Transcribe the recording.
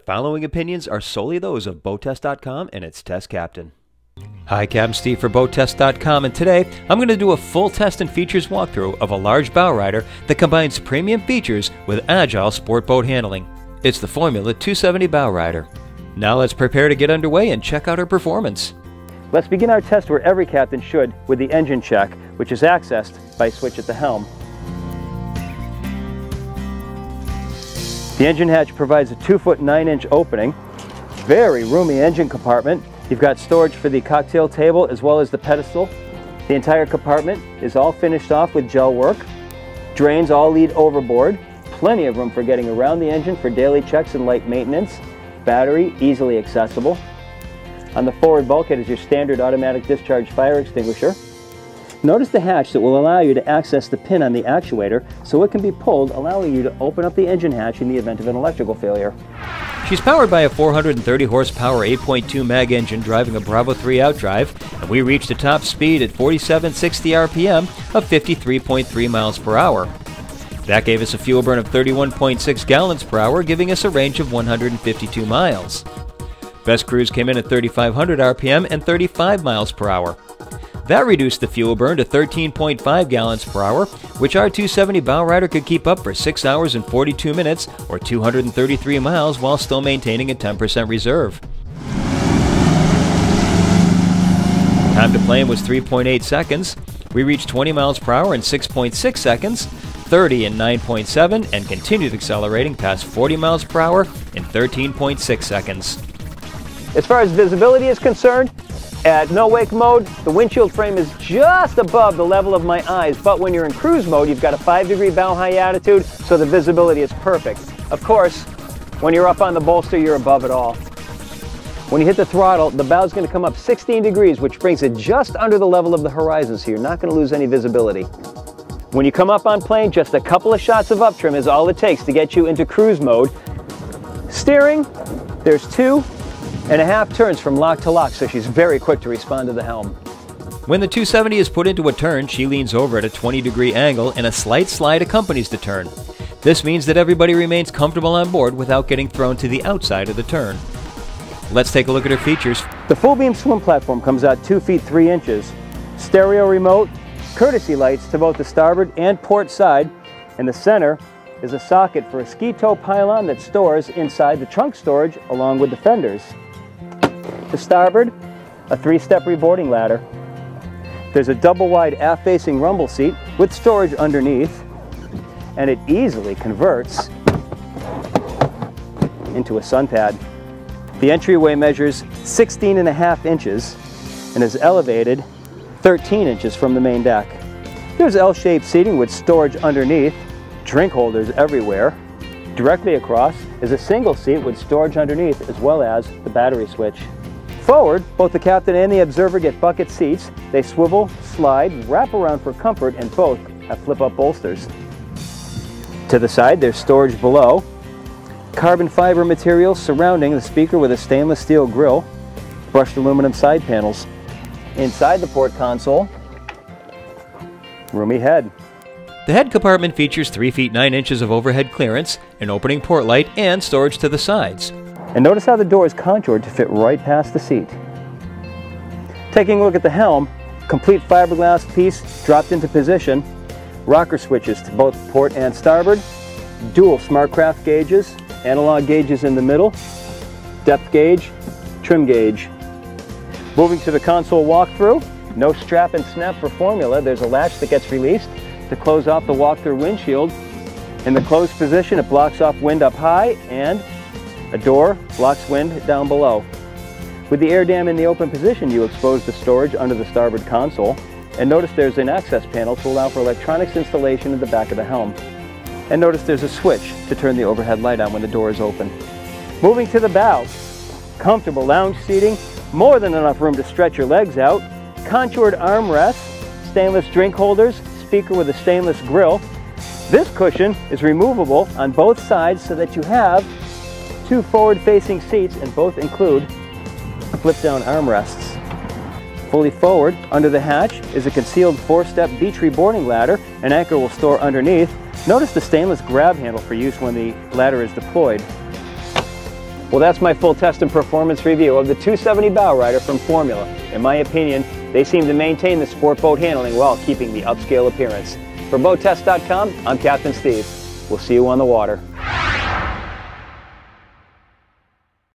following opinions are solely those of BoatTest.com and its test captain. Hi, Captain Steve for BoatTest.com, and today I'm going to do a full test and features walkthrough of a large BOWRIDER that combines premium features with agile sport boat handling. It's the Formula 270 BOWRIDER. Now let's prepare to get underway and check out our performance. Let's begin our test where every captain should, with the engine check, which is accessed by a switch at the helm. The engine hatch provides a 2-foot 9-inch opening. Very roomy engine compartment. You've got storage for the cocktail table as well as the pedestal. The entire compartment is all finished off with gel work. Drains all lead overboard. Plenty of room for getting around the engine for daily checks and light maintenance. Battery easily accessible. On the forward bulkhead is your standard automatic discharge fire extinguisher. Notice the hatch that will allow you to access the pin on the actuator so it can be pulled, allowing you to open up the engine hatch in the event of an electrical failure. She's powered by a 430 horsepower 8.2 mag engine driving a Bravo 3 outdrive, and we reached a top speed at 4760 RPM of 53.3 miles per hour. That gave us a fuel burn of 31.6 gallons per hour, giving us a range of 152 miles. Best cruise came in at 3500 RPM and 35 miles per hour. That reduced the fuel burn to 13.5 gallons per hour, which our 270 BOWRIDER could keep up for 6 hours and 42 minutes or 233 miles while still maintaining a 10% reserve. Time to plane was 3.8 seconds. We reached 20 miles per hour in 6.6 seconds, 30 in 9.7, and continued accelerating past 40 miles per hour in 13.6 seconds. As far as visibility is concerned, at no wake mode, the windshield frame is just above the level of my eyes, but when you're in cruise mode, you've got a 5-degree bow high attitude, so the visibility is perfect. Of course, when you're up on the bolster, you're above it all. When you hit the throttle, the bow is going to come up 16 degrees, which brings it just under the level of the horizon, so you're not going to lose any visibility. When you come up on plane, just a couple of shots of up trim is all it takes to get you into cruise mode. Steering, there's 2.5 turns from lock to lock, so she's very quick to respond to the helm. When the 270 is put into a turn, she leans over at a 20-degree angle and a slight slide accompanies the turn. This means that everybody remains comfortable on board without getting thrown to the outside of the turn. Let's take a look at her features. The full beam swim platform comes out 2 feet 3 inches. Stereo remote, courtesy lights to both the starboard and port side. In the center is a socket for a ski tow pylon that stores inside the trunk storage along with the fenders. To starboard, a 3-step reboarding ladder. There's a double-wide aft-facing rumble seat with storage underneath, and it easily converts into a sun pad. The entryway measures 16.5 inches and is elevated 13 inches from the main deck. There's L-shaped seating with storage underneath, drink holders everywhere. Directly across is a single seat with storage underneath as well as the battery switch. Forward, both the captain and the observer get bucket seats. They swivel, slide, wrap around for comfort, and both have flip-up bolsters. To the side, there's storage below. Carbon fiber material surrounding the speaker with a stainless steel grille. Brushed aluminum side panels. Inside the port console, roomy head. The head compartment features 3 feet 9 inches of overhead clearance, an opening port light, and storage to the sides. And notice how the door is contoured to fit right past the seat. Taking a look at the helm, complete fiberglass piece dropped into position, rocker switches to both port and starboard, dual SmartCraft gauges, analog gauges in the middle, depth gauge, trim gauge. Moving to the console walkthrough, no strap and snap for Formula. There's a latch that gets released to close off the walk-through windshield. In the closed position, it blocks off wind up high, and a door blocks wind down below. With the air dam in the open position, you expose the storage under the starboard console. And notice there's an access panel to allow for electronics installation in the back of the helm. And notice there's a switch to turn the overhead light on when the door is open. Moving to the bow, comfortable lounge seating, more than enough room to stretch your legs out, contoured armrests, stainless drink holders, speaker with a stainless grille. This cushion is removable on both sides so that you have 2 forward-facing seats, and both include flip-down armrests. Fully forward, under the hatch, is a concealed 4-step beach reboarding ladder. An anchor will store underneath. Notice the stainless grab handle for use when the ladder is deployed. Well, that's my full test and performance review of the 270 BOWRIDER from Formula. In my opinion, they seem to maintain the sport boat handling while keeping the upscale appearance. For BoatTest.com, I'm Captain Steve. We'll see you on the water.